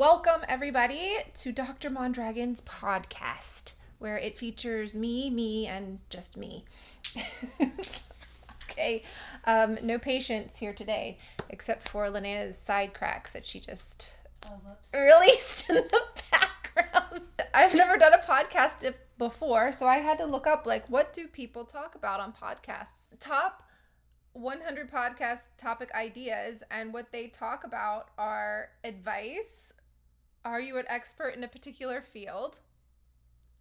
Welcome, everybody, to Dr. Mondragon's podcast, where it features me, and just me. Okay, no patients here today, except for Linnea's side cracks that she just released in the background. I've never done a podcast before, so I had to look up, what do people talk about on podcasts? Top 100 podcast topic ideas, and what they talk about are advice. Are you an expert in a particular field?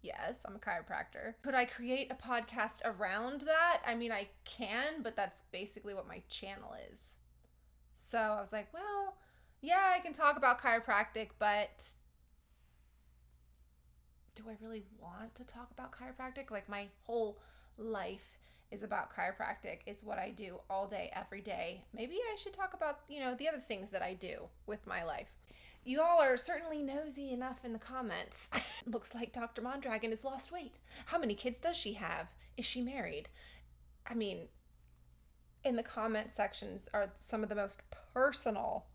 Yes, I'm a chiropractor. Could I create a podcast around that? I mean, I can, but that's basically what my channel is. So I was like, well, yeah, I can talk about chiropractic, but do I really want to talk about chiropractic? My whole life is about chiropractic. It's what I do all day, every day. Maybe I should talk about, the other things that I do with my life. You all are certainly nosy enough in the comments. Looks like Dr. Mondragon has lost weight. How many kids does she have? Is she married? I mean, in the comment sections are some of the most personal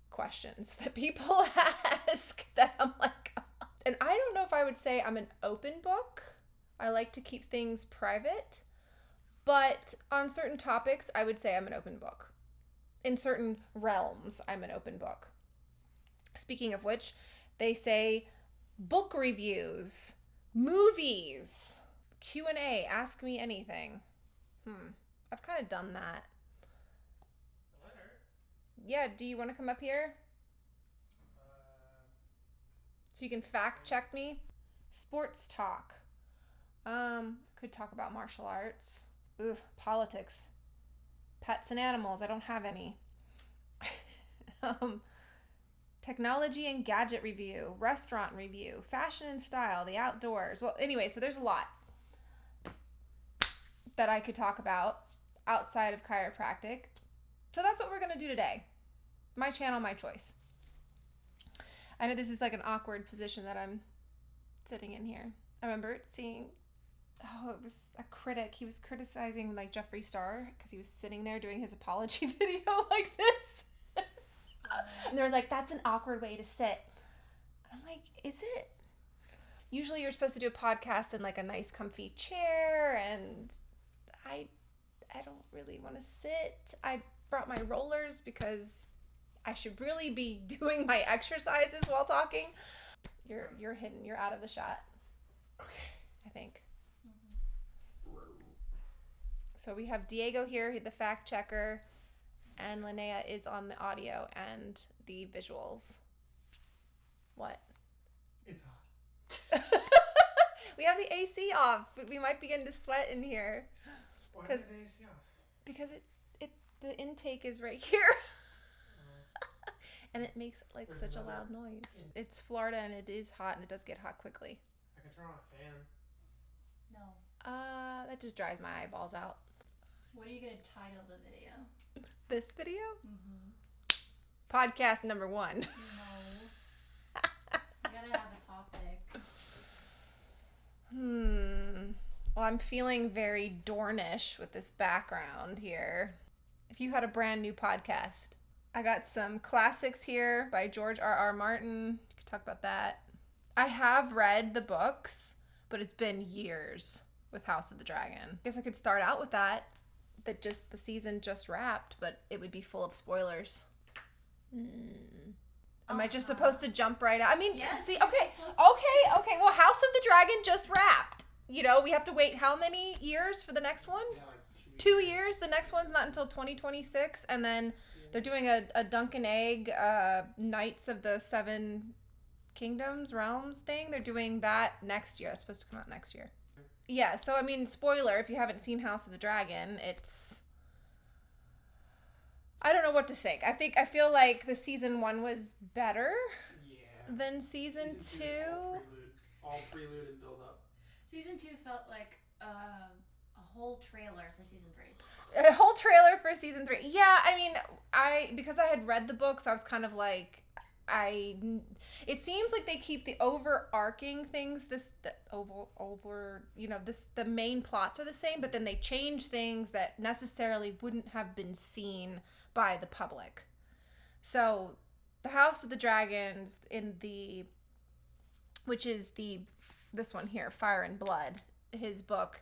questions that people ask that I'm like, oh. And I don't know if I would say I'm an open book. I like to keep things private. But on certain topics, I would say I'm an open book. In certain realms, I'm an open book. Speaking of which, they say book reviews, movies, Q&A, ask me anything. I've kind of done that. Yeah, do you want to come up here? So you can fact check me? Sports talk. Could talk about martial arts. Politics. Pets and animals. I don't have any. Technology and gadget review, restaurant review, fashion and style, the outdoors. Well, anyway, so there's a lot that I could talk about outside of chiropractic. So that's what we're going to do today. My channel, my choice. I know this is like an awkward position that I'm sitting in here. I remember seeing... it was a critic. He was criticizing Jeffree Star because he was sitting there doing his apology video like this. And they were like, that's an awkward way to sit. And I'm like, is it? Usually you're supposed to do a podcast in a nice comfy chair, and I don't really want to sit. I brought my rollers because I should really be doing my exercises while talking. You're hidden. You're out of the shot. Okay. I think. So we have Diego here, the fact checker, and Linnea is on the audio and the visuals. What? It's hot. We have the AC off. We might begin to sweat in here. Why is the AC off? Because the intake is right here. And it makes such a loud noise. It's Florida and it is hot, and it does get hot quickly. I can turn on a fan. No. That just dries my eyeballs out. What are you going to title the video? This video? Mm-hmm. Podcast number 1. No. You gotta have a topic. Well, I'm feeling very Dornish with this background here. If you had a brand new podcast, I got some classics here by George R.R. Martin. You could talk about that. I have read the books, but it's been years with House of the Dragon. I guess I could start out with that the season just wrapped, but it would be full of spoilers. Am I just supposed to jump right out? I mean, yes, see, okay. Okay. Well, House of the Dragon just wrapped. We have to wait how many years for the next one? Yeah, 2 years. The next one's not until 2026, and then they're doing a Dunk and Egg Knights of the Seven Kingdoms, Realms thing. They're doing that next year. It's supposed to come out next year. Yeah, so I mean, spoiler, if you haven't seen House of the Dragon, I don't know what to think. I feel like the season 1 was better than season 2. All prelude and build up. Season 2 felt like a whole trailer for season 3. A whole trailer for season 3. Yeah, I mean, because I had read the books, I was kind of like, it seems like they keep the overarching things, the main plots are the same, but then they change things that necessarily wouldn't have been seen by the public. So the House of the Dragons which is this one here, Fire and Blood, his book,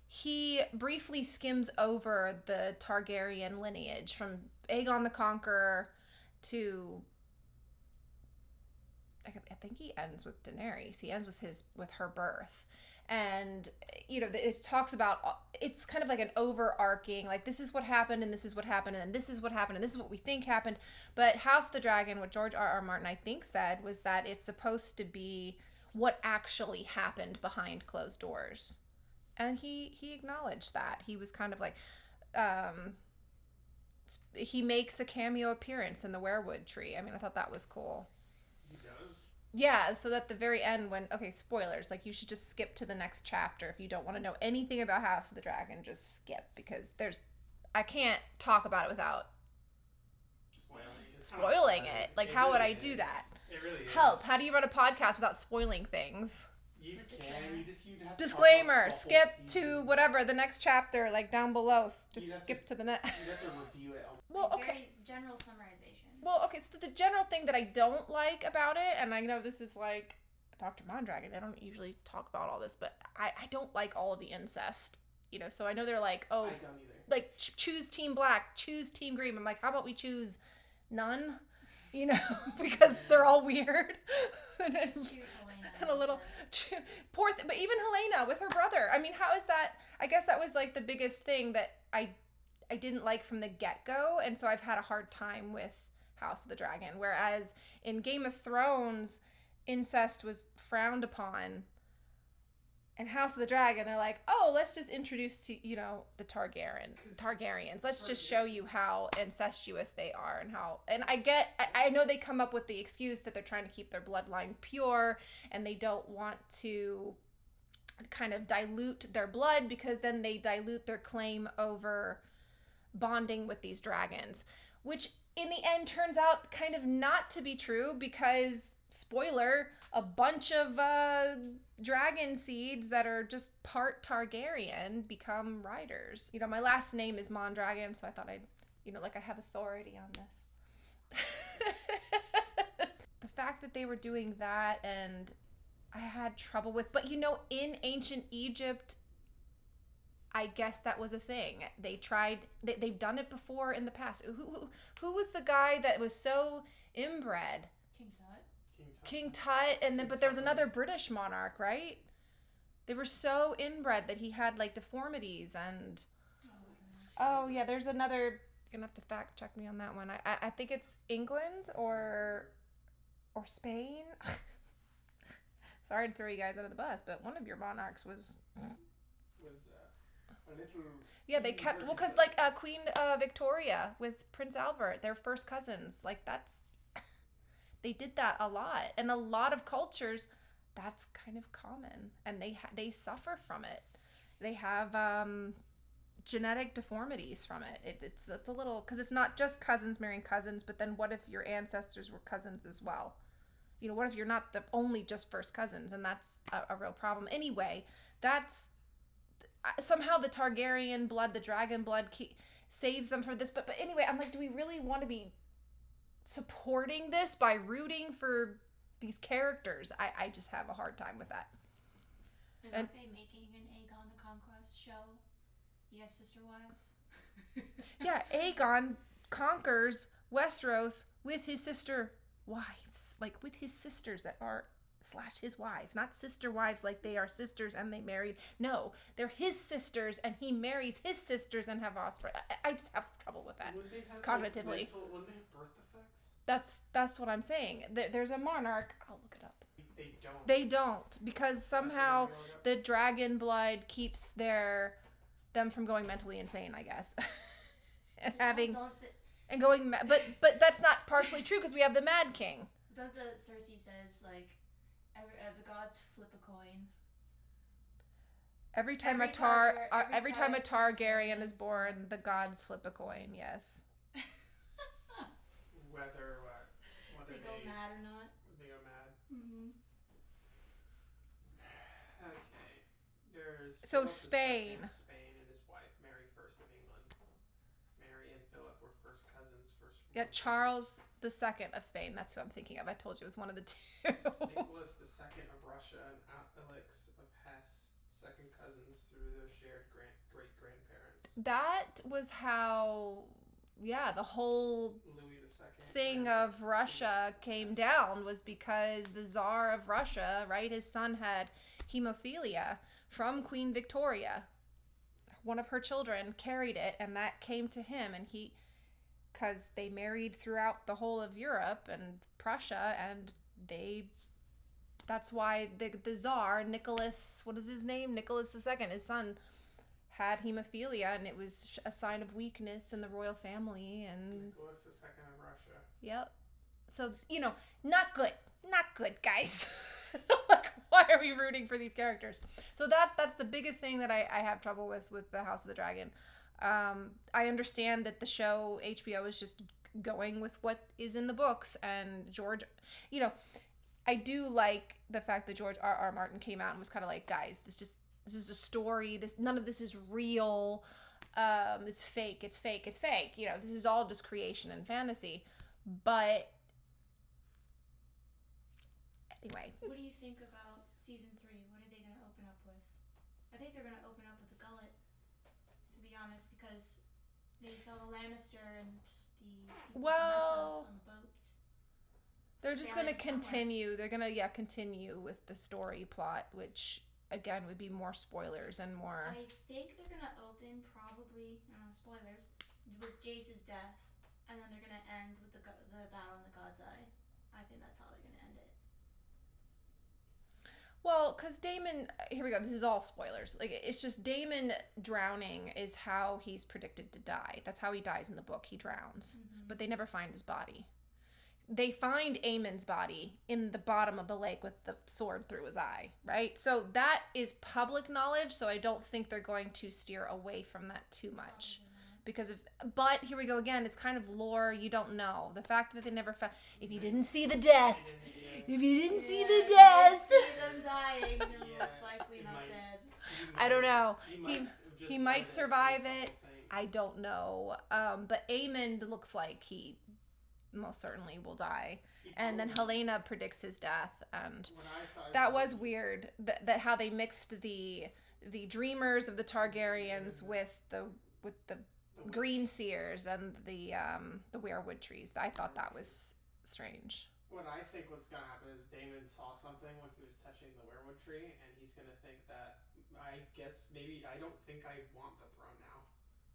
he briefly skims over the Targaryen lineage from Aegon the Conqueror to, I think he ends with Daenerys. He ends with her birth. And, it talks about, it's kind of like an overarching, like, this is what happened, and this is what happened, and this is what happened, and this is what we think happened. But House of the Dragon, what George R.R. Martin, I think, said was that it's supposed to be what actually happened behind closed doors. And he acknowledged that. He was kind of like, he makes a cameo appearance in the werewood tree. I mean, I thought that was cool. He does. Yeah, so at the very end spoilers, like, you should just skip to the next chapter. If you don't want to know anything about House of the Dragon, just skip, because I can't talk about it without spoiling it. Like, how would I do that? It really is. Help, how do you run a podcast without spoiling things? You can. You'd have to Disclaimer, talk skip about the whole to season. whatever, the next chapter, like down below. Just You'd have skip to- to the next. You'd have to review it. Well, okay. Very general summarization. Well, okay, so the general thing that I don't like about it, and I know this is like Dr.Mondragon, I don't usually talk about all this, but I don't like all of the incest, so I know they're like, oh, I don't either. like, choose Team Black, choose Team Green. I'm like, how about we choose none? Because they're all weird. and Just choose Helena. and a little but even Helena with her brother. I mean, how is that? I guess that was like the biggest thing that I didn't like from the get-go, and so I've had a hard time with House of the Dragon. Whereas in Game of Thrones, incest was frowned upon. And House of the Dragon, they're like, oh, let's just introduce to, the Targaryens. Let's just show you how incestuous they are and I know they come up with the excuse that they're trying to keep their bloodline pure and they don't want to kind of dilute their blood because then they dilute their claim over bonding with these dragons, which in the end turns out kind of not to be true because, spoiler, a bunch of dragon seeds that are just part Targaryen become riders. My last name is Mondragon, so I thought I'd, I have authority on this. The fact that they were doing that and I had trouble with, but in ancient Egypt, I guess that was a thing. They've done it before in the past. Who was the guy that was so inbred? King Tut, but there was another British monarch, right? They were so inbred that he had like deformities and oh yeah, there's another. You're gonna have to fact check me on that one. I think it's England or Spain. Sorry to throw you guys under the bus, but one of your monarchs was a little. Yeah, they kept because Queen Victoria with Prince Albert, they're first cousins. Like that's. They did that a lot. And a lot of cultures, that's kind of common. And they suffer from it. They have genetic deformities from it. It's a little... Because it's not just cousins marrying cousins, but then what if your ancestors were cousins as well? What if you're not the only just first cousins? And that's a real problem. Anyway, that's... Somehow the Targaryen blood, the dragon blood saves them from this. But anyway, I'm like, do we really want to be supporting this by rooting for these characters? I just have a hard time with that. And aren't they making an Aegon the Conquest show? Yes, Sister Wives. Yeah, Aegon conquers Westeros with his sister wives, like with his sisters that are / his wives, not sister wives like they are sisters and they married. No, they're his sisters and he marries his sisters and have offspring. I just have trouble with that cognitively. Wouldn't they have birth defects? That's what I'm saying. There's a monarch. I'll look it up. They don't. They don't, because somehow the dragon blood keeps them from going mentally insane, I guess. And but that's not partially true because we have the Mad King. Don't the Cersei says the gods flip a coin. Every time Every a time Targaryen is born, the gods flip a coin. Yes. Whether They go mad or not. They go mad. Mm-hmm. Okay. There's So Philip Spain. II, Spain and his wife Mary I of England. Mary and Philip were first cousins, first Yeah, Charles II of Spain. That's who I'm thinking of. I told you it was one of the two. Nicholas II of Russia and Alex of Hesse, second cousins through their shared great-grandparents. That was how, yeah, the whole Louis II. thing of Russia came down was because the Tsar of Russia, right, his son had hemophilia from Queen Victoria. One of her children carried it, and that came to him, and he, because they married throughout the whole of Europe and Prussia, and that's why the Tsar, Nicholas, what is his name? Nicholas II, his son, had hemophilia, and it was a sign of weakness in the royal family. And Nicholas II of Russia. Yep. So, not good, guys. Like, why are we rooting for these characters? So that's the biggest thing that I have trouble with the House of the Dragon. I understand that the show, HBO, is just going with what is in the books, and George, I do like the fact that George R.R. Martin came out and was kind of like, guys, this is a story. None of this is real. It's fake. This is all just creation and fantasy. But anyway. What do you think about season 3? What are they going to open up with? I think they're going to open up with the Gullet, to be honest, because they saw the Lannister and the people on the boats. They're just going to continue. They're going to continue with the story plot, which again would be more spoilers and more. I think they're going to open probably, spoilers, with Jace's death, and then they're going to end with the battle in the God's Eye. I think that's how they're going to end it. Well, because Daemon, here we go, this is all spoilers. Like, it's just Daemon drowning is how he's predicted to die. That's how he dies in the book. He drowns. Mm-hmm. But they never find his body. They find Aemon's body in the bottom of the lake with the sword through his eye, right? So that is public knowledge, so I don't think they're going to steer away from that too much. But here we go again, it's kind of lore, you don't know. The fact that they never found, if you didn't see the death, see them dying, they're most likely not dead. I don't know. He might survive it. I don't know. But Aemon looks like he most certainly will die. And then Helena predicts his death, and that was weird. That how they mixed the dreamers of the Targaryens with the green seers and the weirwood trees. I thought that was strange. What I think what's going to happen is Daemon saw something when he was touching the weirwood tree, and he's going to think that, I guess, maybe, I don't think I want the throne now.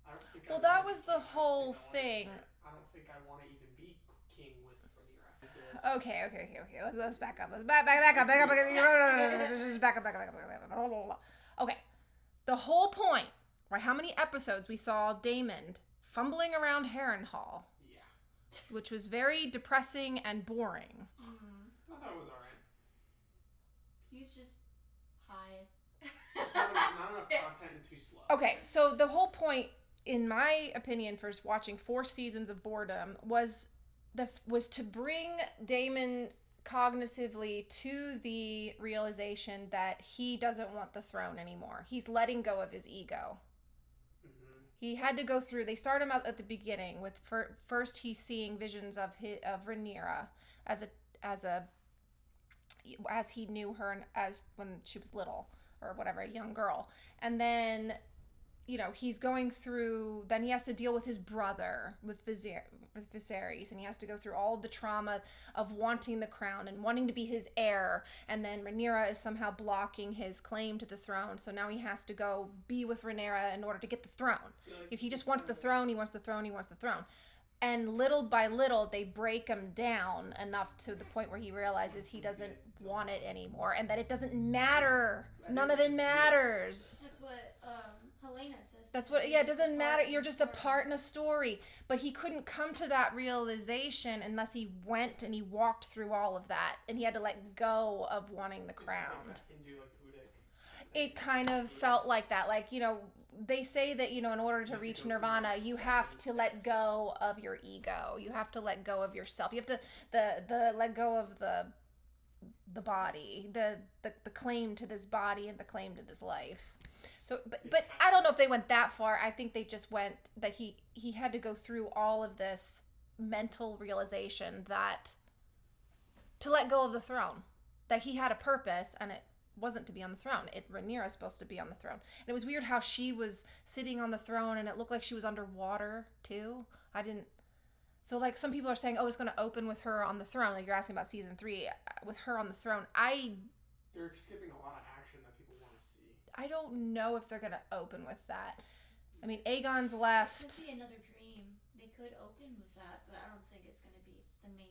I don't think well, that was the whole thing. I don't think I want to even be king with Rhaenyra. Okay. Let's back up. Let's back up. Okay. The whole point, right? How many episodes we saw Daemon fumbling around Harrenhal? Yeah. Which was very depressing and boring. I thought it was alright. He's just high. There's not enough content and too slow. Okay, so the whole point, in my opinion, for watching 4 seasons of boredom was to bring Daemon cognitively to the realization that he doesn't want the throne anymore. He's letting go of his ego. Mm-hmm. He had to go through. They start him out at the beginning with first he's seeing visions of Rhaenyra as he knew her as when she was little or whatever, a young girl, and then he's going through. Then he has to deal with his brother, with Viserys, and he has to go through all the trauma of wanting the crown and wanting to be his heir. And then Rhaenyra is somehow blocking his claim to the throne, so now he has to go be with Rhaenyra in order to get the throne. If he just wants the throne, he wants the throne. And little by little, they break him down enough to the point where he realizes he doesn't want it anymore, and that it doesn't matter. None of it matters. That's what Helena says. That's what, it doesn't matter. You're just a part in a story. But he couldn't come to that realization unless he went and he walked through all of that, and he had to let go of wanting the crown. It kind of felt like that. Like, they say that, in order to reach nirvana, you have to let go of your ego. You have to let go of yourself. You have to let go of the body, the claim to this body and the claim to this life. So, but I don't know if they went that far. I think they just went that he had to go through all of this mental realization that to let go of the throne, that he had a purpose, and it wasn't to be on the throne. Rhaenyra's supposed to be on the throne. And it was weird how she was sitting on the throne and it looked like she was underwater too. So like some people are saying, oh, it's going to open with her on the throne. Like you're asking about season 3 with her on the throne. They're skipping a lot of action that people want to see. I don't know if they're going to open with that. I mean, Aegon's left. It could be another dream. They could open with that, but I don't think it's going to be the main.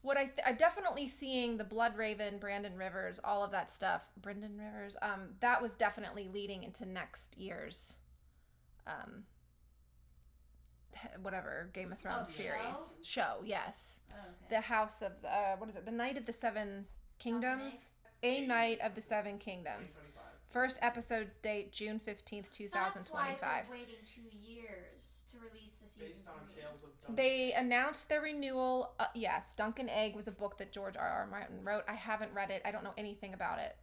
What I definitely seeing the Blood Raven, Brandon Rivers, all of that stuff. Brendan Rivers, that was definitely leading into next year's, whatever Game of Thrones series show. Yes, Oh, okay. the House of the what is it? The Night of the Seven Kingdoms. A Night of the Seven Kingdoms. 2025. First episode date June 15th, 2025. That's why they're waiting 2 years to release the season Based on 3. Tales of Duncan. They announced their renewal. Yes, Duncan Egg was a book that George R.R. Martin wrote. I haven't read it. I don't know anything about it.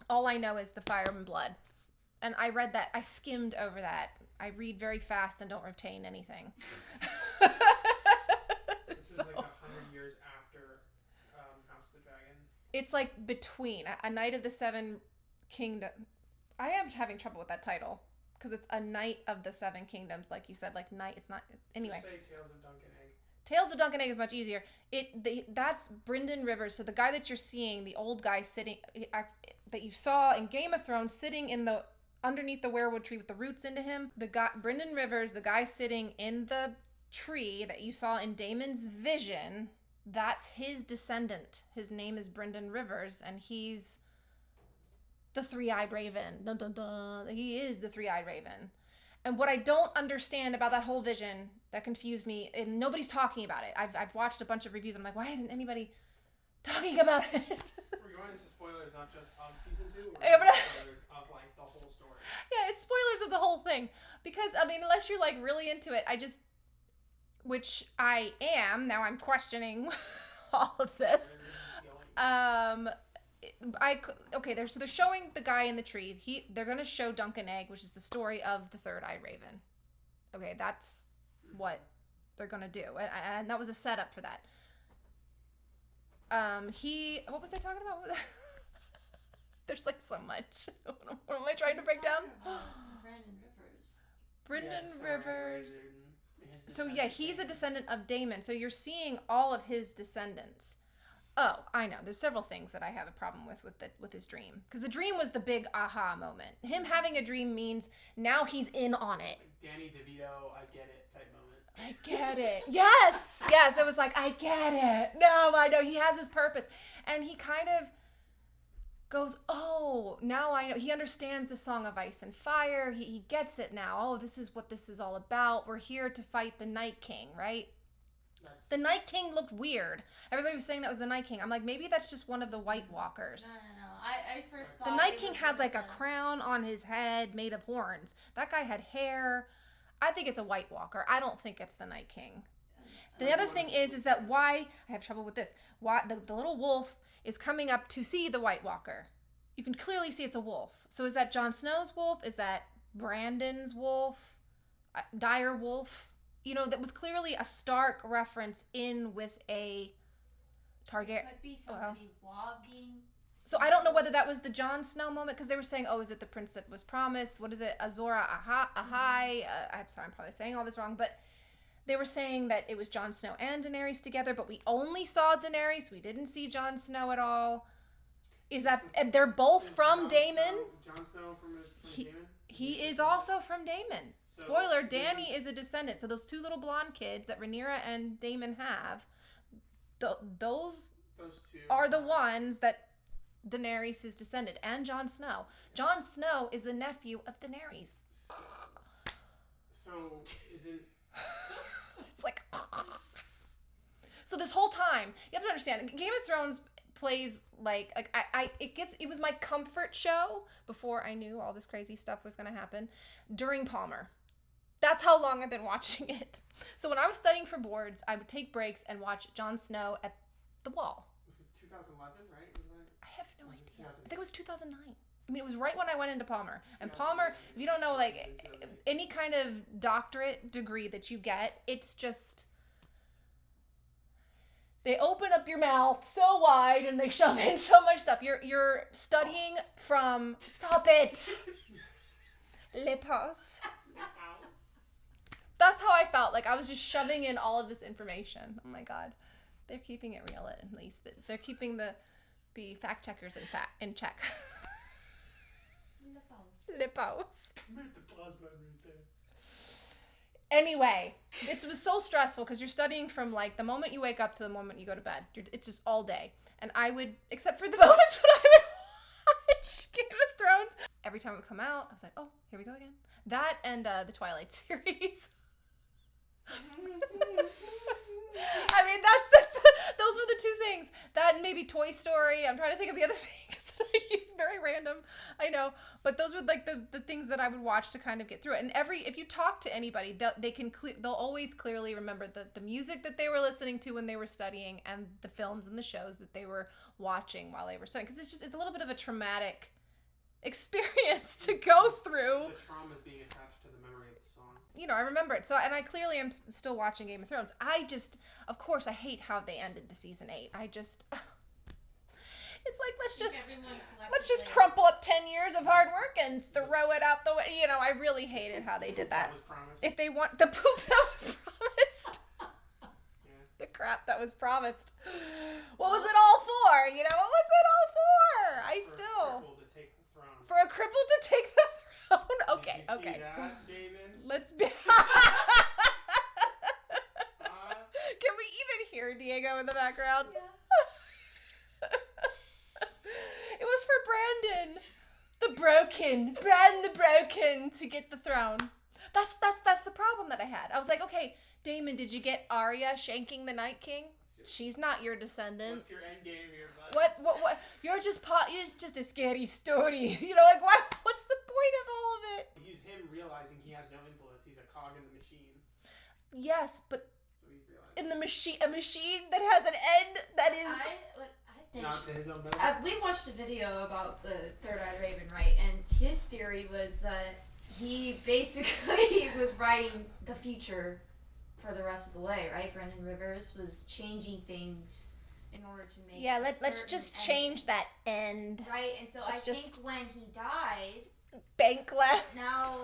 All I know is the Fire and Blood. And I read that. I skimmed over that. I read very fast and don't retain anything. This is like 100 years after House of the Dragon. It's like between A Night of the Seven Kingdoms. I am having trouble with that title because it's A Night of the Seven Kingdoms, like you said. Like night. It's not. Anyway. Just say Tales of Duncan Egg. Tales of Duncan Egg is much easier. That's Brendan Rivers. So the guy that you're seeing, the old guy sitting that you saw in Game of Thrones, sitting in the underneath the weirwood tree with the roots into him. The guy, Brendan Rivers, the guy sitting in the tree that you saw in Daemon's vision, that's his descendant. His name is Brendan Rivers, and he's the three-eyed raven. Dun, dun, dun. He is the three-eyed raven. And what I don't understand about that whole vision that confused me, and nobody's talking about it. I've watched a bunch of reviews. I'm like, why isn't anybody talking about it? We're going into spoilers not just of season 2, or Yeah, but spoilers of like the whole story. Yeah, it's spoilers of the whole thing. Because, I mean, unless you're like really into it, which I am, now I'm questioning all of this. Where is this going? So they're showing the guy in the tree. They're going to show Duncan Egg, which is the story of the third-eyed raven. Okay, that's what they're going to do. And that was a setup for that. What was I talking about? There's like so much. What am I trying to break down? Brandon Rivers. Brendan Yeah, Rivers. his So yeah, descendant he's a Daemon. descendant of Daemon. So you're seeing all of his descendants. Oh, I know. There's several things that I have a problem with his dream. Because the dream was the big aha moment. Him having a dream means now he's in on it. Like Danny DeVito, I get it type moment. I get it. Yes. Yes. It was like, I get it. No, I know. He has his purpose. And he kind of goes, oh, now I know. He understands the Song of Ice and Fire. He gets it now. Oh, this is what this is all about. We're here to fight the Night King, right? The Night King looked weird. Everybody was saying that was the Night King. I'm like, maybe that's just one of the White Walkers. No. I first thought The Night it King was has one like of a the- crown on his head made of horns. That guy had hair. I think it's a White Walker. I don't think it's the Night King. The other thing is that why I have trouble with this. Why the little wolf is coming up to see the White Walker. You can clearly see it's a wolf. So is that Jon Snow's wolf? Is that Brandon's wolf? Dire wolf? You know, that was clearly a Stark reference in with a Targaryen. Could be somebody walking. So I don't know whether that was the Jon Snow moment, because they were saying, oh, is it the prince that was promised? What is it? Azora Ahai? I'm sorry, I'm probably saying all this wrong, but they were saying that it was Jon Snow and Daenerys together, but we only saw Daenerys. We didn't see Jon Snow at all. Is that, and they're both Is from Jon Daemon? Snow, Jon Snow from Daemon? He is also from Daemon. So, Spoiler, Daemon- Dany is a descendant. So those two little blonde kids that Rhaenyra and Daemon have, those Those two are the ones that Daenerys is descended, and Jon Snow. Jon Snow is the nephew of Daenerys. So isn't It's like, so this whole time you have to understand, Game of Thrones plays like it was my comfort show before I knew all this crazy stuff was going to happen during Palmer. That's how long I've been watching it. So when I was studying for boards, I would take breaks and watch Jon Snow at the wall. was it 2011, right? Wasn't it? I have no idea. 2000. I think it was 2009. I mean, it was right when I went into Palmer. And Palmer, if you don't know, like, any kind of doctorate degree that you get, it's just They open up your mouth so wide and they shove in so much stuff. You're studying from... Stop it! Lipos. That's how I felt. Like, I was just shoving in all of this information. Oh my god. They're keeping it real, at least. They're keeping the fact checkers in check. Lipos. Anyway, it was so stressful because you're studying from like the moment you wake up to the moment you go to bed. It's just all day. And I would, except for the moments when I would watch Game of Thrones, every time it would come out, I was like, oh, here we go again. That and the Twilight series. I mean, those were the two things. That and maybe Toy Story. I'm trying to think of the other things. Very random, I know, but those were like the things that I would watch to kind of get through it. And if you talk to anybody, they'll always clearly remember the music that they were listening to when they were studying and the films and the shows that they were watching while they were studying, because it's a little bit of a traumatic experience to go through. The trauma is being attached to the memory of the song. You know, I remember it. So, and I clearly am still watching Game of Thrones. Of course, I hate how they ended the season 8. It's like, let's just crumple up 10 years of hard work and throw it out the way. You know, I really hated how they did that. If they want the poop that was promised. Yeah. The crap that was promised. What was it all for? You know, what was it all for? For a cripple to take the throne? Okay, Did you okay. see that, David? Let's be... Can we even hear Diego in the background? Yeah. It was for Brandon the broken to get the throne. That's the problem that I had. I was like, okay, Damon, did you get Arya shanking the Night King? She's not your descendant. What's your end game here, bud? What? You're just a scary story. You know, like what? What's the point of all of it? He's him realizing he has no influence. He's a cog in the machine. Yes, but So he's realizing. in the machine, a machine that has an end that is. I think Not to his own benefit. we watched a video about the Third-Eyed Raven, right? And his theory was that he basically was writing the future for the rest of the way, right? Brendan Rivers was changing things in order to make Let's just change that end. Right, and so Let's just- think when he died, Bank left. now,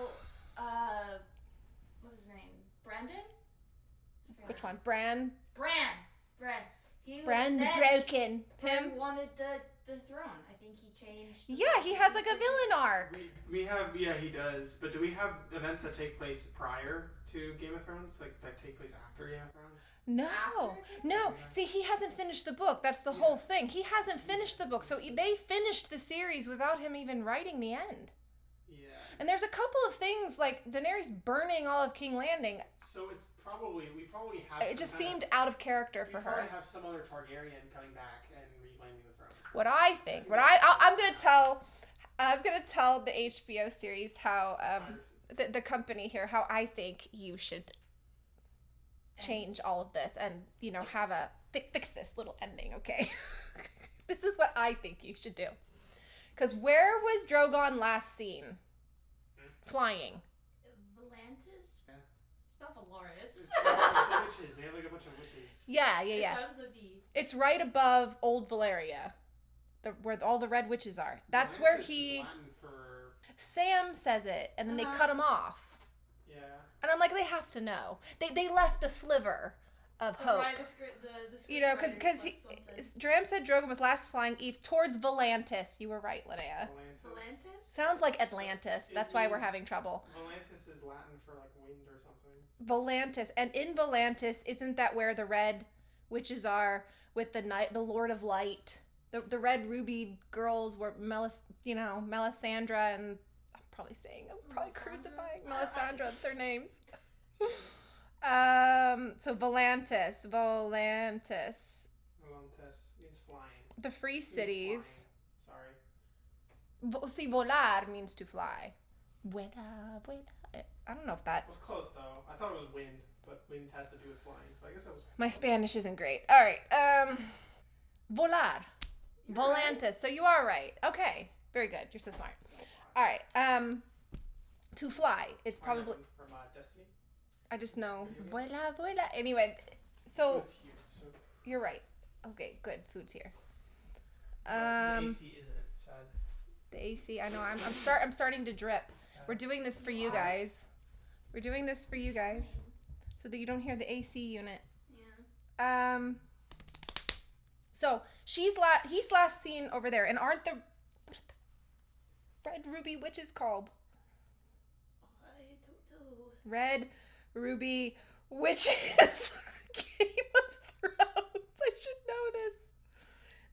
what's his name? Brendan? I forgot. Which one? Bran. He Bran the then- broken. Bran Him. wanted the throne. I think he changed. the Yeah, he has like a person. villain arc. We have, yeah, he does. But do we have events that take place prior to Game of Thrones? Like, that take place after Game of Thrones? No, After? no. See, he hasn't finished the book. That's the whole thing. He hasn't finished the book. So they finished the series without him even writing the end. Yeah. And there's a couple of things like Daenerys burning all of King Landing. So it's we probably have. It just seemed out of character for We her. probably have some other Targaryen coming back and reclaiming the throne. What I think, I'm gonna tell the HBO series how the company here how I think you should change all of this and have a fix this little ending, okay? This is what I think you should do. Because where was Drogon last seen? Flying. Volantis? Yeah. It's not Valaris. It's the witches. They have like a bunch of witches. Yeah. It starts with a V. It's right above Old Valeria, where all the red witches are. That's where Atlantis he. is Latin for... Sam says it, and then they cut him off. Yeah. And I'm like, they have to know. They left a sliver of hope. Right, the script Because Dram said Drogon was last flying east towards Volantis. You were right, Linnea. Volantis? Sounds like Atlantis. That's why we're having trouble. Volantis is Latin for like wind or something. Volantis. And in Volantis, isn't that where the red witches are with the Lord of Light? The red ruby girls were Melisandre and I'm probably crucifying Melisandre. That's their names. So Volantis Volantis means flying. the free Means cities. flying. Sorry. See, volar means to fly. Vuela. I don't know if that. It was close though. I thought it was wind, but wind has to do with flying, so I guess it was. My Spanish isn't great. All right. Volar. Volantis. Right. So you are right. Okay. Very good. You're so smart. All right. To fly. It's probably from Destiny. I just know. Vuela. Anyway, so It's here. So You're right. Okay, good. Food's here. The AC isn't, sad. The AC. I know. I'm starting to drip. We're doing this for you guys. We're doing this for you guys, so that you don't hear the AC unit. Yeah. So he's last seen over there, and aren't the Red Ruby witches called? I don't know. Red Ruby witches. Game of Thrones. I should know this.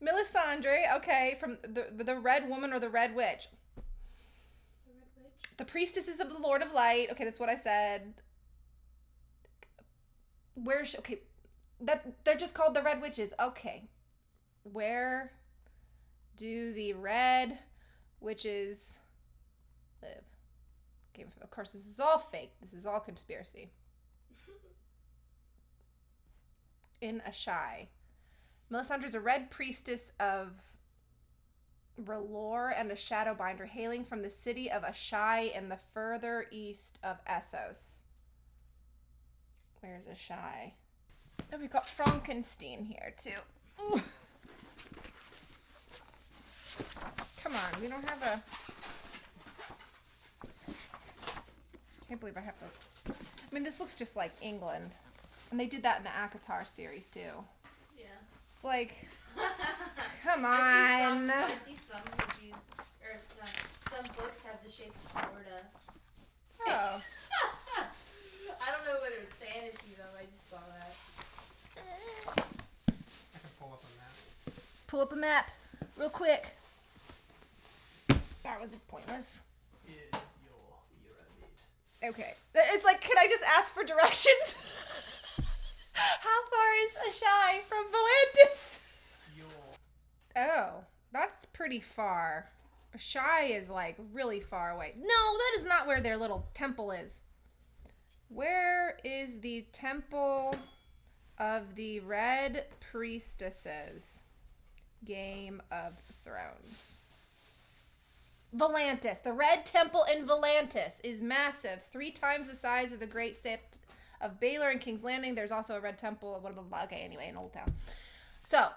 Melisandre, okay, from the Red Woman or the Red Witch. The Red Witch. The priestesses of the Lord of Light. Okay, that's what I said. Okay, that they're just called the Red Witches. Okay. Where do the Red Witches live? Okay, of course, this is all fake. This is all conspiracy. In Ashai. Melisandre is a red priestess of R'hllor and a Shadowbinder, hailing from the city of Ashai in the further east of Essos. Where's Ashai? Oh, we've got Frankenstein here, too. Ooh. Come on, we don't have a... Can't believe I have to... I mean, this looks just like England. And they did that in the ACOTAR series, too. Yeah. It's like... Come on. I see some movies, or some books have the shape of Florida. Oh. I don't know whether it's fantasy, though. I just saw that. I can pull up a map. Pull up a map real quick. That was pointless. Is your pyramid. Okay. It's like, can I just ask for directions? How far is Ashai from Volantis? Oh, that's pretty far. Ashai is like really far away. No, that is not where their little temple is. Where is the temple of the Red Priestesses? Game of Thrones. Volantis. The Red Temple in Volantis is massive. 3 times the size of the Great Sept of Baelor and King's Landing. There's also a Red Temple. Blah, blah, blah. Okay, anyway, in Old Town. So,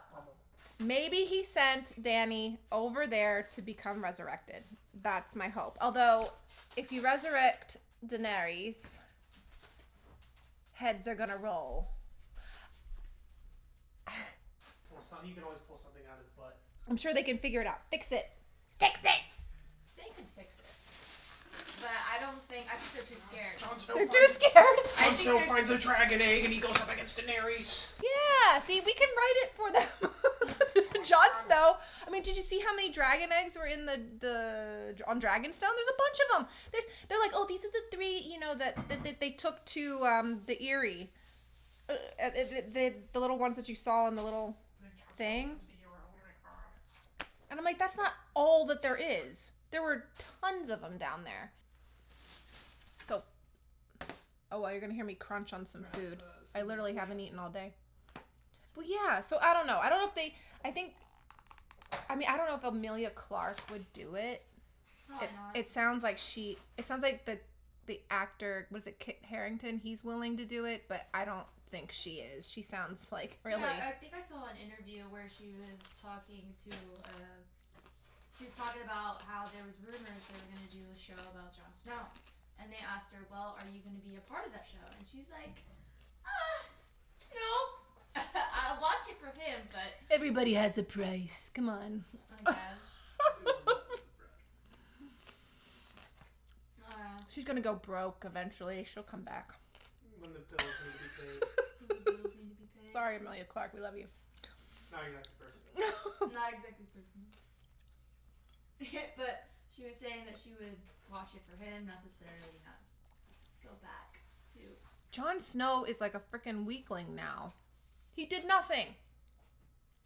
maybe he sent Dany over there to become resurrected. That's my hope. Although, if you resurrect Daenerys, heads are gonna roll. He can always pull something out of his butt. I'm sure they can figure it out. Fix it. Fix it! They can fix it. But I think they're too scared. They're too scared. Jon Snow finds a dragon egg and he goes up against Daenerys. Yeah, see, we can write it for them. Jon Snow. I mean, did you see how many dragon eggs were in the on Dragonstone? There's a bunch of them. They're like, oh, these are the 3, you know, that they took to the Eyrie. The little ones that you saw in the little thing. And I'm like, that's not all that there is. There were tons of them down there. So, oh, well, you're going to hear me crunch on some food. I literally haven't eaten all day. But yeah, so I don't know. I don't know if I don't know if Emilia Clarke would do it. It sounds like the actor, what is it, Kit Harington, he's willing to do it, but I don't think she is. She sounds like really... Yeah, I think I saw an interview where she was talking about how there was rumors they were going to do a show about Jon Snow. And they asked her, well, are you going to be a part of that show? And she's like, no. I'll watch it for him, but... Everybody has a price. Come on. I guess. She's going to go broke eventually. She'll come back. When the bills need to be paid. Sorry, Emilia Clarke. We love you. Not exactly personal. Not exactly personal. But she was saying that she would watch it for him, necessarily not go back to... Jon Snow is like a freaking weakling now. He did nothing.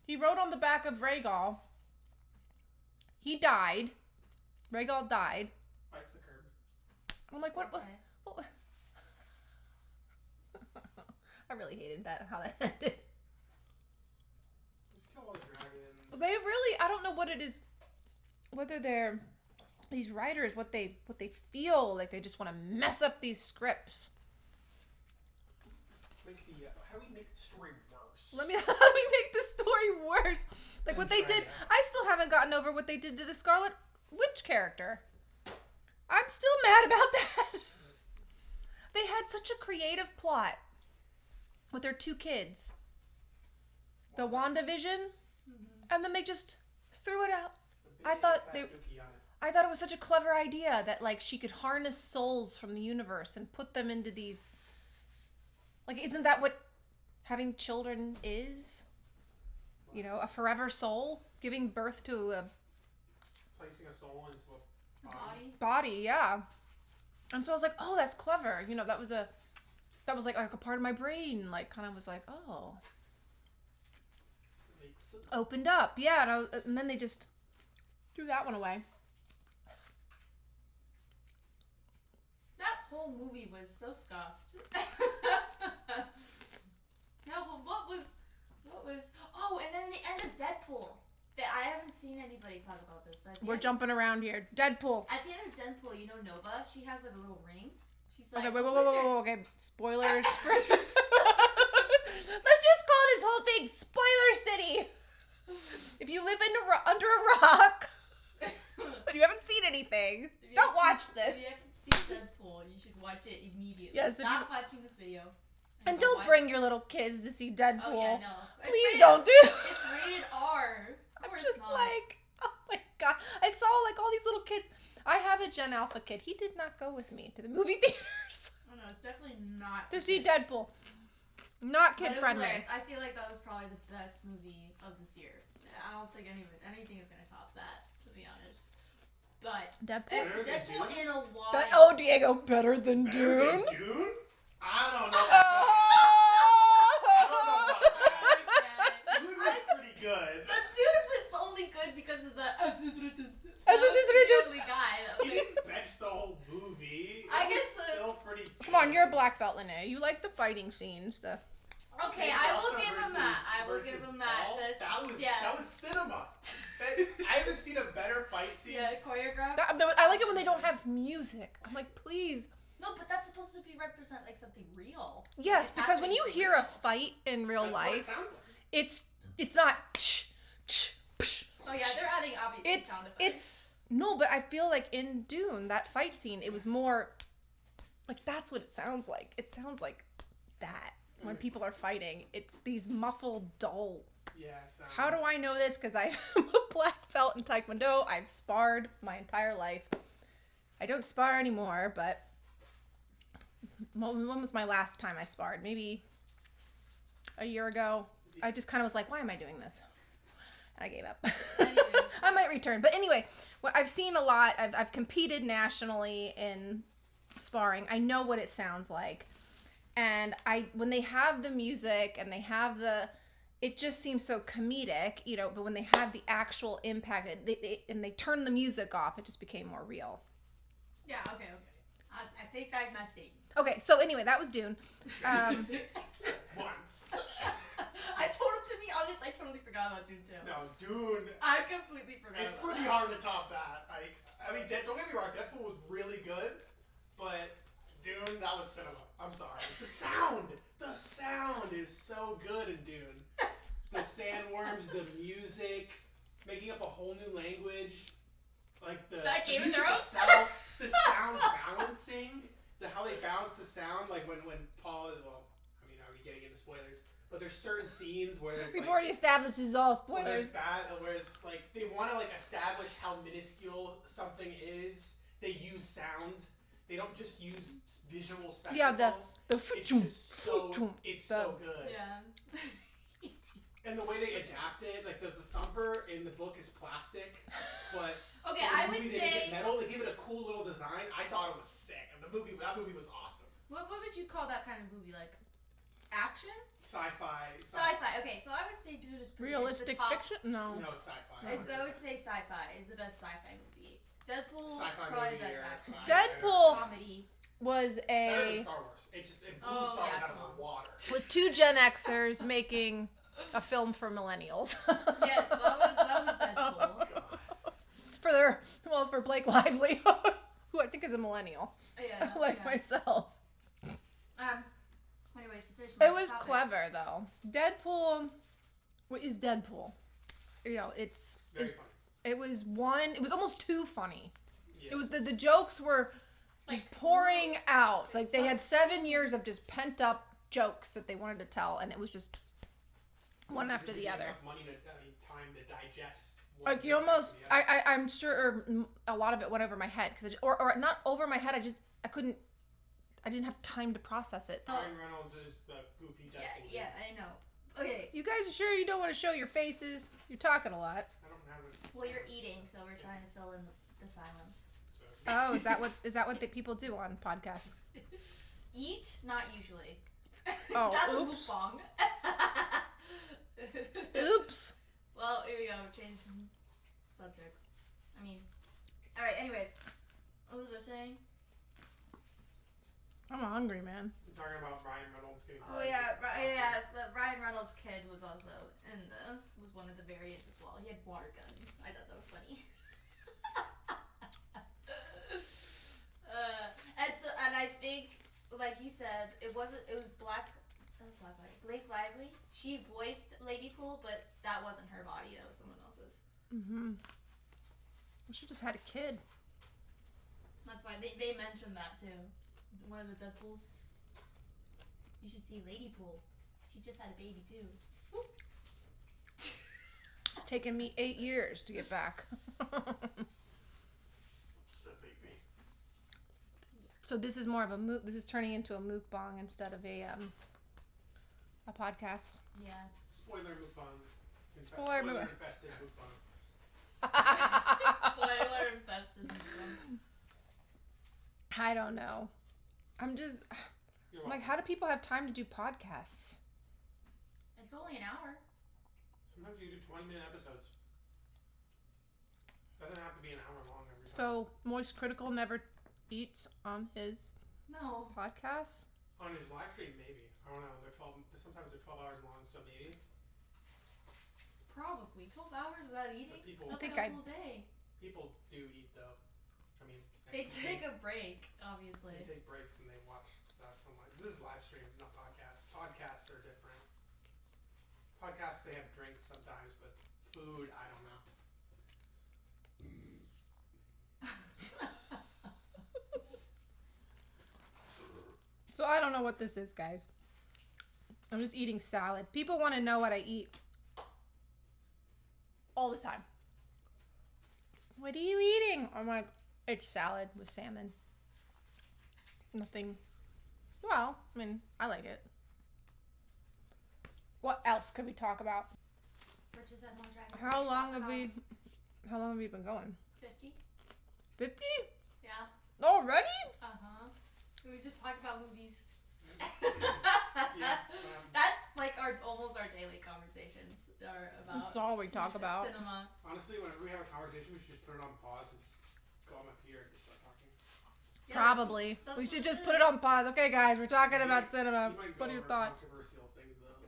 He rode on the back of Rhaegal. He died. Rhaegal died. Bites the curb. I'm like, what? Okay. What? I really hated how that ended. Just kill all the dragons. They really, I don't know what it is, whether they're, these writers, what they feel, like they just want to mess up these scripts. How do we make the story work? worse. How do we make this story worse? Like what they did. Try it. I still haven't gotten over what they did to the Scarlet Witch character. I'm still mad about that. They had such a creative plot with their 2 kids. The WandaVision, and then they just threw it out. I thought it was such a clever idea that like she could harness souls from the universe and put them into these. Like, isn't that what having children is? You know, a forever soul giving birth to a placing a soul into a body, yeah. And so I was like, oh, that's clever. You know, that was like a part of my brain. Like, kind of was like, oh, makes sense. opened up, yeah. And then they just threw that one away. That whole movie was so scuffed. No, but what was? Oh, and then the end of Deadpool. I haven't seen anybody talk about this, but We're jumping around here. Deadpool. At the end of Deadpool, you know Nova? She has like a little ring. She's like, Okay, wait, "Wizard." okay. Spoilers. Let's just call this whole thing Spoiler City. If you live under a rock and you haven't seen anything, If you don't haven't watch seen- this. If you haven't seen Deadpool, you should watch it immediately. Yes, if Stop watching this video. And go don't watch bring your little kids to see Deadpool. Oh yeah, no. Please don't do. It's rated R. Of I'm course just not. like, oh my god. I saw like all these little kids. I have a Gen Alpha kid. He did not go with me to the movie theaters Oh no, it's definitely not to for see kids. Deadpool. Not But kid it was friendly. hilarious. I feel like that was probably the best movie of this year. I don't think anything is gonna top that, to be honest. But Deadpool. Better than Deadpool Dune? in a while. Oh, Diego, better than Better Dune. than Dune? I don't know. Dune was pretty good. The dude was only good because of the. As it is written. the only guy. He didn't bench the whole movie. I It guess was the- still pretty good. Come on, you're a black belt, Linnea. You like the fighting scenes. Okay, I will give him that. I will give him that. That was cinema. I haven't seen a better fight scene. Yeah, choreographed. I like it when they don't have music. I'm like, please. No, but that's supposed to be represent like something real. Yes, It's because when happening you for hear real. a fight in real That's what it life, sounds like. it's not. Psh. Oh yeah, they're adding obviously sound effects. It's no, but I feel like in Dune that fight scene, it was more like that's what it sounds like. It sounds like that when people are fighting. It's these muffled, dull. Yeah. How do I know this? Because I am a black belt in Taekwondo. I've sparred my entire life. I don't spar anymore, but when was my last time I sparred? Maybe a year ago. I just kind of was like, why am I doing this? And I gave up. Anyways. I might return. But anyway, what I've seen a lot. I've competed nationally in sparring. I know what it sounds like. And when they have the music and they have it just seems so comedic, you know, but when they have the actual impact and they turn the music off, it just became more real. Yeah. Okay. I take back my statement. Okay, so anyway, that was Dune. Once. To be honest, I totally forgot about Dune too. No, Dune. I completely forgot. It's about pretty that. hard to top that. I mean, don't get me wrong. Deadpool was really good, but Dune, that was cinema. I'm sorry. The sound is so good in Dune. The sandworms, the music, making up a whole new language, like the Game of music Thrones? itself, the sound balancing, how they balance the sound, like when Paul is, well, I mean, are we getting into spoilers? But there's certain scenes where there's We've like, already established this is all where spoilers. there's like they want to like establish how minuscule something is. They use sound. They don't just use visual spectacle. Yeah, the it's just so so good. Yeah. And the way they adapt it, like the thumper in the book is plastic, but Okay, in the I would movie they make say. it metal. They give it a cool little design. I thought it was sick. And that movie was awesome. What would you call that kind of movie? Like action? Sci-fi. Sci-fi. Okay, so I would say Dune is pretty. Realistic is the top, fiction? No. No, sci-fi. I would say sci-fi is the best sci-fi movie. Deadpool Sci-fi probably movie best or action. Deadpool Comedy. was Better than a Star Wars. It blew Oh, Star Wars yeah, out come of the water. was two Gen Xers making a film for millennials. Yes, that was Deadpool. for Blake Lively, who I think is a millennial, Yeah. like yeah. myself. Anyways, to finish my It was topic, clever though. Deadpool. What is Deadpool? You know, Very funny. it was almost too funny. Yes. It was the jokes were just pouring out. Like they had 7 years of just pent up jokes that they wanted to tell, and it was just one after the other. Time to digest. Like you almost, I'm sure a lot of it went over my head because, or not over my head. I didn't have time to process it. Ryan Reynolds is the goofy Deadpool. Yeah, I know. Okay. You guys are sure you don't want to show your faces? You're talking a lot. I don't have it. Well, you're eating, so we're trying to fill in the silence. So. Oh, is that what the people do on podcasts? Eat, not usually. Oh, That's oops. a mukbang. Oops. Well, here we go. Changing subjects. I mean, all right. Anyways, what was I saying? I'm hungry, man. We're talking about Ryan Reynolds getting. Oh yeah, yeah. So Ryan Reynolds' kid was also was one of the variants as well. He had water guns. I thought that was funny. And I think, like you said, it was Blake Lively. She voiced Lady Pool, but that wasn't her body. That was someone else's. Mm-hmm. Well, she just had a kid. That's why they mentioned that too. One of the Deadpools. You should see Lady Pool. She just had a baby too. It's taken me 8 years to get back. So this is more of a this is turning into a mukbang instead of a podcast. Yeah. Spoiler mukbang. Spoiler infested mukbang. Spoiler infested mukbang. I don't know. I'm like, how do people have time to do podcasts? It's only an hour. Sometimes you do 20-minute episodes. Doesn't have to be an hour long every time. So Moist Critical never eats on his podcast? On his live stream, maybe. I don't know. Sometimes they're 12 hours long, so maybe. Probably 12 hours without eating. That's like a whole day. People do eat though. I mean, they take a break, obviously. They take breaks and they watch stuff from this is live streams, not podcasts. Podcasts are different. Podcasts they have drinks sometimes, but food, I don't know. So I don't know what this is, guys. I'm just eating salad. People want to know what I eat all the time. What are you eating? I'm like, it's salad with salmon. Nothing. Well, I mean, I like it. What else could we talk about? Purchase at Mondragon. How long have we been going? 50. 50? Yeah. Already? Uh-huh. We just talked about movies. Yeah, That's like almost our daily conversations are about. That's all we talk about. Cinema. Honestly, whenever we have a conversation, we should just put it on pause and just go up here and just start talking. Yeah, Probably. that's We what should it just put it on is. pause. Okay, guys, we're talking You about might- cinema. you might go What are your over thoughts? Controversial things though.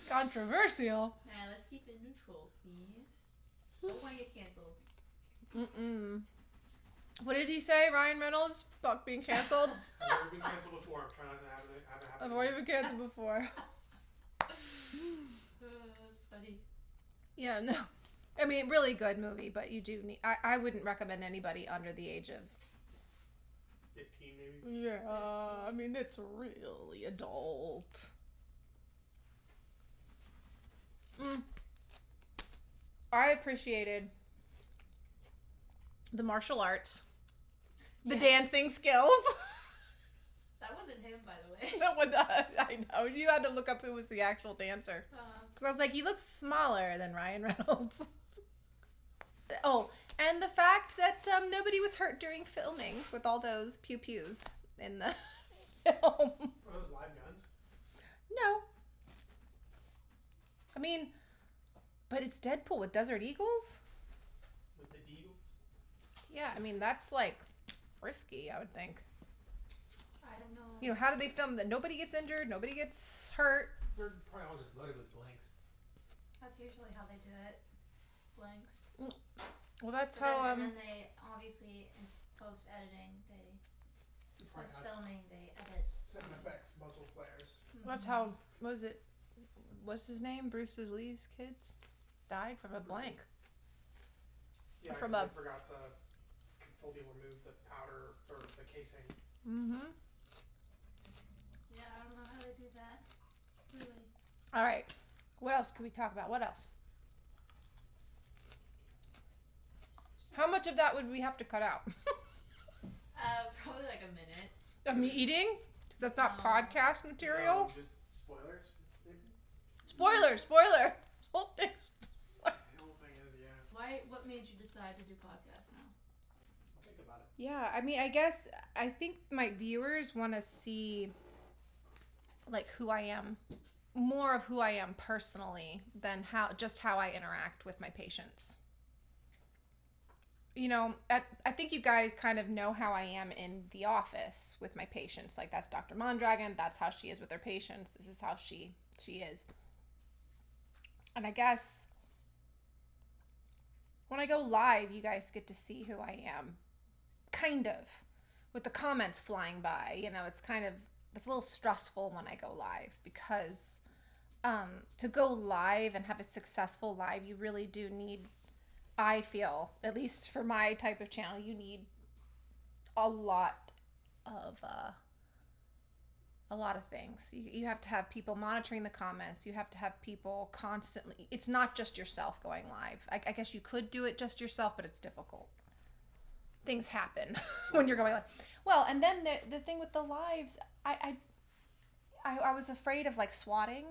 Controversial? Nah, let's keep it neutral, please. Don't want to get canceled. Mm-mm. What did he say, Ryan Reynolds, about being canceled? I've never been canceled before. I'm trying not to have it happen. I've already been canceled before. That's funny. Yeah, no. I mean, really good movie, but you do need... I wouldn't recommend anybody under the age of... 15 maybe. Yeah, I mean, it's really adult. I appreciated the martial arts, the Yeah. dancing skills. That wasn't him, by the way. That one, I know. You had to look up who was the actual dancer. Because I was like, he looks smaller than Ryan Reynolds. Oh, and the fact that nobody was hurt during filming with all those pew-pews in the film. Are those live guns? No. I mean, but it's Deadpool with Desert Eagles? With the Eagles? Yeah, I mean, that's like risky, I would think. I don't know. You know, how do they film that nobody gets injured, nobody gets hurt? They're probably all just loaded with blanks. That's usually how they do it. Blanks. Well, that's But how then, and then they obviously in post editing they Post filming, they edit. Sound effects, muzzle flares. That's how, was it, what's his name? Bruce Lee's kids died from a blank. Yeah, From because a- they forgot to fully remove the powder or the casing. Mm-hmm. Yeah, I don't know how they do that. Really. All right. What else can we talk about? What else? How much of that would we have to cut out? Probably like a minute. Of me eating? Because that's not No. podcast material. No, just spoilers, maybe? Spoiler. Whole thing's The whole thing is, yeah. What made you decide to do podcasts now? I'll think about it. Yeah, I think my viewers want to see like who I am, more of who I am personally than how I interact with my patients. You know, I think you guys kind of know how I am in the office with my patients. Like, that's Dr. Mondragon. That's how she is with her patients. This is how she is. And I guess when I go live, you guys get to see who I am. Kind of. With the comments flying by. You know, it's a little stressful when I go live because to go live and have a successful live, you really do need, I feel, at least for my type of channel, you need a lot of things. You have to have people monitoring the comments. You have to have people constantly. It's not just yourself going live. I guess you could do it just yourself, but it's difficult. Things happen when you're going live. Well, and then the thing with the lives, I was afraid of like swatting.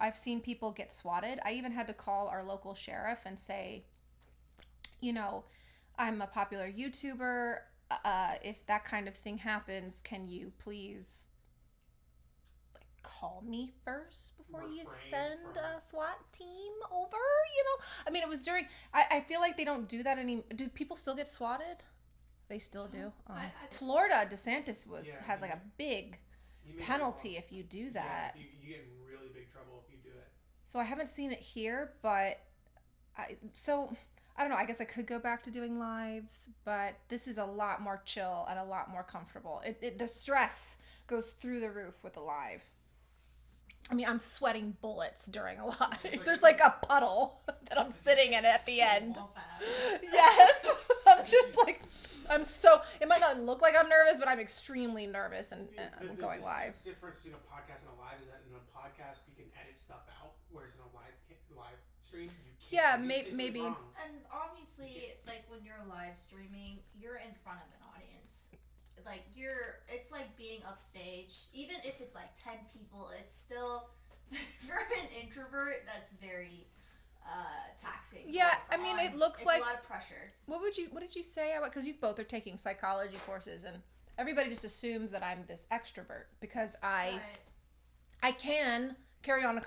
I've seen people get swatted. I even had to call our local sheriff and say, you know, I'm a popular YouTuber. If that kind of thing happens, can you please call me first before you send a SWAT team over? You know, I mean, it was during. I feel like they don't do that anymore. Do people still get swatted? They still do. Florida, DeSantis has like a big penalty if you do that. Yeah, you get in really big trouble if you do it. So I haven't seen it here, but I don't know. I guess I could go back to doing lives, but this is a lot more chill and a lot more comfortable. The stress goes through the roof with a live. I mean, I'm sweating bullets during a live. There's like a puddle that I'm sitting in at the end. Yes. I'm just like, it might not look like I'm nervous, but I'm extremely nervous and I'm going live. The difference between a podcast and a live is that in a podcast you can edit stuff out, whereas in a live stream you can't. Yeah, You say something maybe. wrong. And obviously, like when you're live streaming, you're in front of an audience. Like it's like being upstage. Even if it's like 10 people, it's still for an introvert that's very taxing. Yeah, I mean, it looks like a lot of pressure. What did you say? Because you both are taking psychology courses, and everybody just assumes that I'm this extrovert because I can carry on a a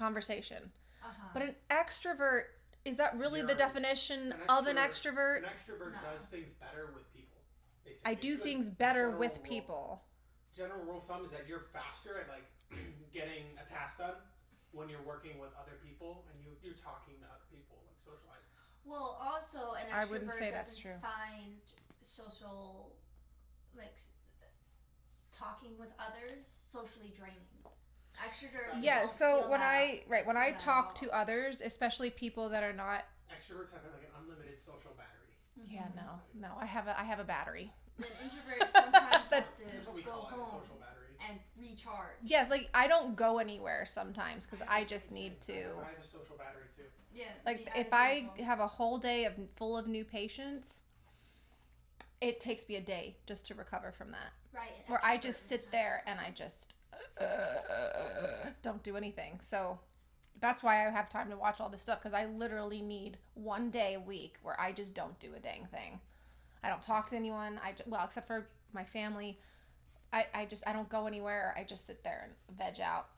but an extrovert, is that really the definition of an extrovert? An extrovert does things better with people. Basically. I do things better with people. General rule of thumb is that you're faster at like getting a task done when you're working with other people and you're talking to other people, like socializing. Well, also an extrovert I wouldn't say that's true. find social, like talking with others, socially draining. Extroverts. Yeah. So when I that talk at to others, especially people that are not. Extroverts have like an unlimited social battery. Yeah. No. I have a battery. Then introverts sometimes have That's what we to go call it, a home social battery. and recharge. Yes, like I don't go anywhere sometimes because I just need to. I have a social battery too. Yeah. Like if I have a whole day full of new patients, it takes me a day just to recover from that. Right. Where I just sit there and I just don't do anything. So that's why I have time to watch all this stuff because I literally need one day a week where I just don't do a dang thing. I don't talk to anyone. Except for my family. I don't go anywhere. I just sit there and veg out.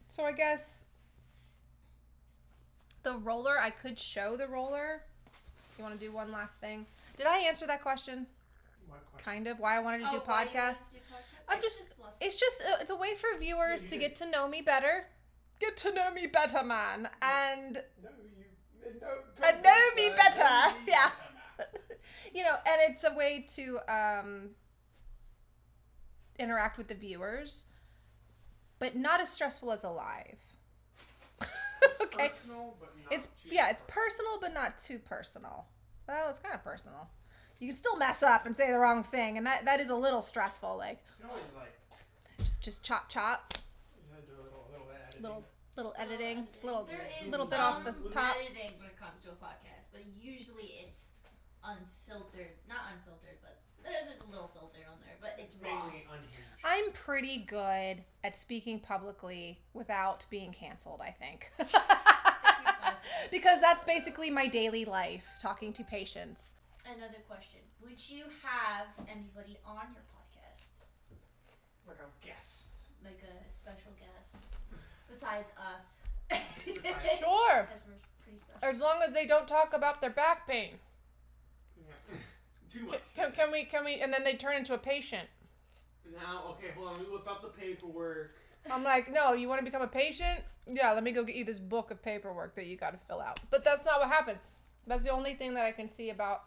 So I guess the roller, I could show the roller. You want to do one last thing? Did I answer that question? What question? Kind of. Why I wanted to do why you podcasts? wanted to do podcasts? I'm it's a way for viewers to get to know me better. Get to know me better, man. And know me better. Yeah. You know, and it's a way to interact with the viewers, but not as stressful as a live. Okay. Personal, but not It's too it's personal, but not too personal. Well, it's kind of personal. You can still mess up and say the wrong thing, and that is a little stressful. Like, You can always like just chop, you gotta do a little editing. little editing, just a little There is little bit some off the top. editing when it comes to a podcast, but usually it's unfiltered. Not unfiltered, but there's a little filter on there, but it's raw. Mainly unhinged. I'm pretty good at speaking publicly without being canceled, I think. Because that's basically my daily life, talking to patients. Another question. Would you have anybody on your podcast? Like a guest. Like a special guest? Besides us. Sure. Because we're pretty special. As long as they don't talk about their back pain. Yeah. Too much. Can we, and then they turn into a patient. Now, okay, hold on. Let me whip out the paperwork. I'm like, no, you want to become a patient? Yeah, let me go get you this book of paperwork that you got to fill out. But that's not what happens. That's the only thing that I can see about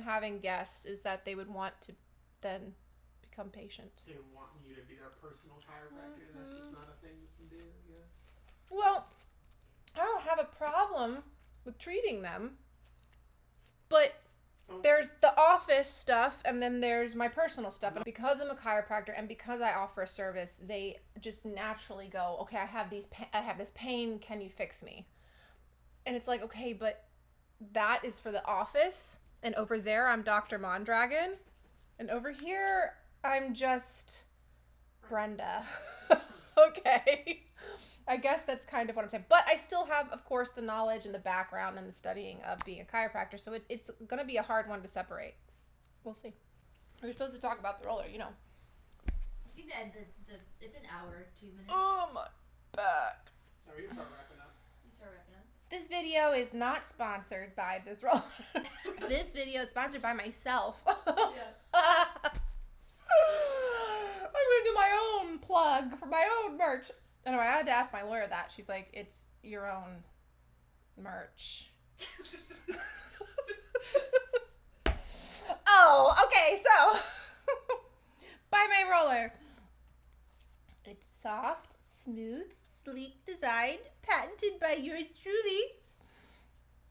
having guests is that they would want to then become patients. They want you to be their personal chiropractor. That's just not a thing you can do, I guess. Well, I don't have a problem with treating them, but there's the office stuff and then there's my personal stuff. And because I'm a chiropractor and because I offer a service, they just naturally go, okay, I have this pain. Can you fix me? And it's like, okay, but that is for the office. And over there, I'm Dr. Mondragon. And over here, I'm just Brenda. Okay. I guess that's kind of what I'm saying. But I still have, of course, the knowledge and the background and the studying of being a chiropractor. So it's going to be a hard one to separate. We'll see. We're supposed to talk about the roller, you know. I think that it's an hour, 2 minutes. Oh, my back. Now we can start wrapping up. You start wrapping up. This video is not sponsored by this roller. This video is sponsored by myself. Yeah. I'm going to do my own plug for my own merch. Anyway, I had to ask my lawyer that. She's like, it's your own merch. Oh, okay, so buy my roller. It's soft, smooth, sleek design, patented by yours truly.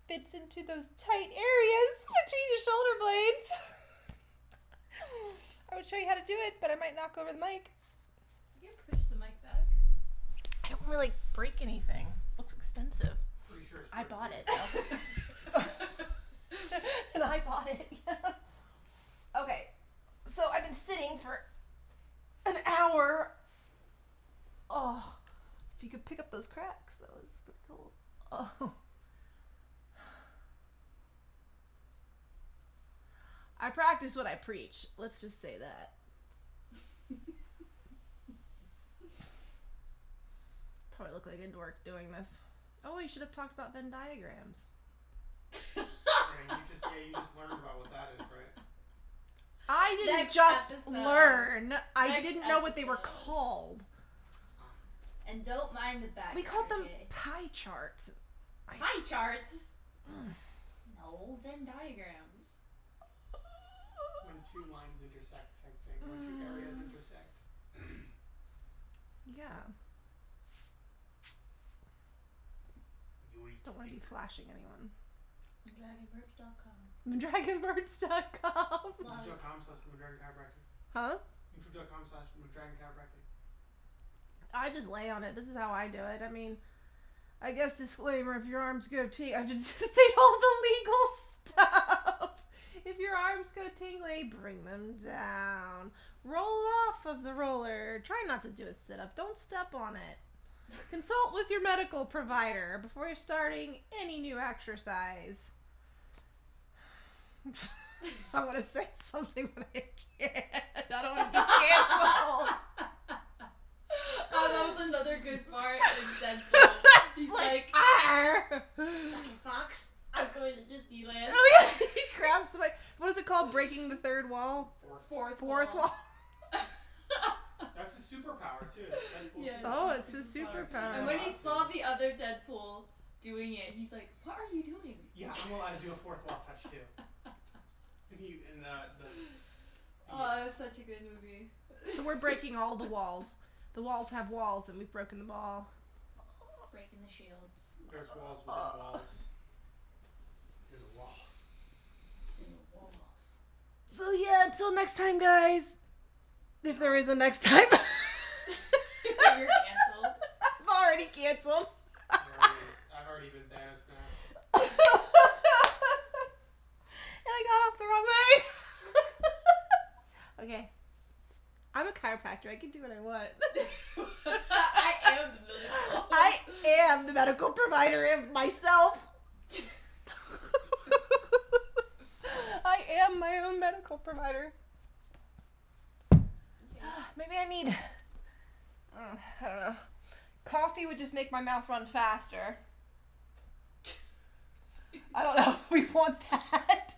Fits into those tight areas between your shoulder blades. I would show you how to do it, but I might knock over the mic. You can push the mic back. I don't really break anything. Looks expensive. Pretty sure it's I pretty bought good. it, though. And I bought it. Okay, so I've been sitting for an hour. Oh, if you could pick up those cracks, that was pretty cool. Oh. I practice what I preach. Let's just say that. Probably look like a dork doing this. Oh, you should have talked about Venn diagrams. And you just learned about what that is, right? I didn't Next just episode. learn. I Next didn't know what they were episode. called. And don't mind the back. We called them okay? pie charts. pie charts. No, Venn diagrams. When two lines intersect type thing. When two areas intersect. Yeah. Don't want to be flashing anyone. Dragonmerch.com. Dragonbirds.com. YouTube.com/Mondragon Chiropractic. Huh? YouTube.com/Mondragon Chiropractic. I just lay on it. This is how I do it. I mean, I guess disclaimer, if your arms go tingly, I have to just state all the legal stuff. If your arms go tingly, bring them down. Roll off of the roller. Try not to do a sit-up. Don't step on it. Consult with your medical provider before you're starting any new exercise. I want to say something, but I can't. I don't want to be canceled. Oh, that was another good part in Deadpool. He's like, "Arr!" Suck it, Fox. I'm going to Disneyland. Oh yeah, he grabs the mic. What is it called? Breaking the third wall? Fourth Wall. That's his superpower too. Deadpool's Yes. Oh, it's his superpower. And when he saw the other Deadpool doing it, he's like, what are you doing? Yeah, I'm allowed to do a fourth wall touch too. And Oh, it was such a good movie. So we're breaking all the walls. The walls have walls, and we've broken them all. Breaking the shields. There's walls within walls. It's in the walls. It's in the walls. So yeah, until next time, guys. If there is a next time. You're canceled. I've already canceled. I've already been Thanos now. And I got off the wrong way. Okay. I'm a chiropractor. I can do what I want. I am the medical. I am the medical provider of myself. I am my own medical provider. Maybe I need, I don't know. Coffee would just make my mouth run faster. I don't know if we want that.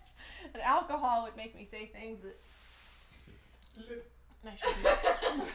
And alcohol would make me say things that I shouldn't.